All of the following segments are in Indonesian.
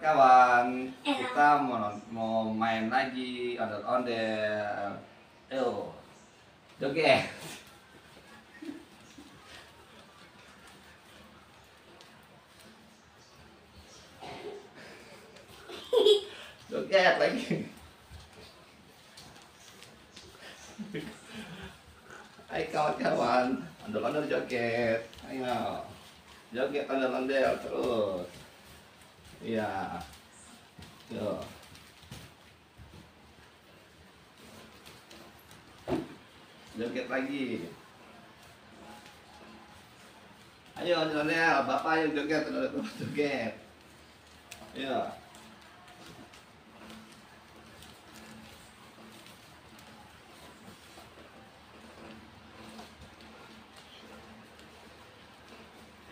kawan-kawan, kita mau main lagi ondel-ondel. Ayo, joget. Joget lagi. Hai kawan-kawan, ondel-ondel joget. Ayo, joget ondel-ondel terus. Iya. Yo. Joget lagi. Ayo ondel-ondel, bapak yang joget, ondel-ondel joget. Ayo.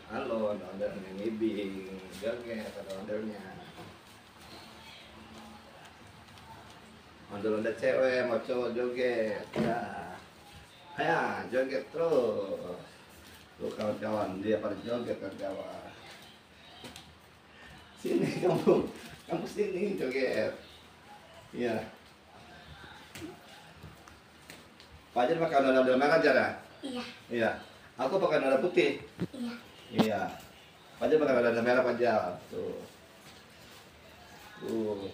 Halo, ondel ngibing, joget ondel-ondelnya. Ondel-ondel cewek mau cowok joget. Ya. Ayo, joget terus. Tuh kawan-kawan, dia pada joget kawan-kawan. Sini kamu sini joget. Iya. Fajar pakai ondel-ondel merah aja. Iya. Iya. Aku pakai ondel putih. Iya. Iya. Fajar pakai ondel merah Fajar. Tuh. Tuh.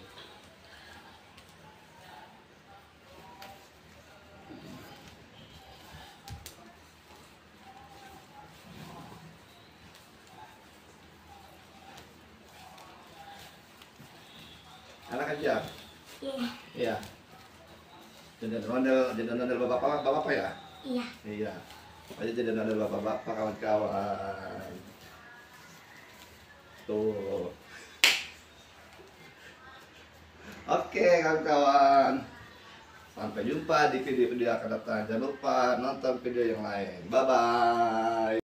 Anak aja. Iya. Iya. Jadi ondel bapak ya? Iya. Iya. Aja jadi ondel bapak kawan-kawan. Tuh. Oke kawan-kawan. Sampai jumpa di video-video akan datang. Jangan lupa nonton video yang lain. Bye bye.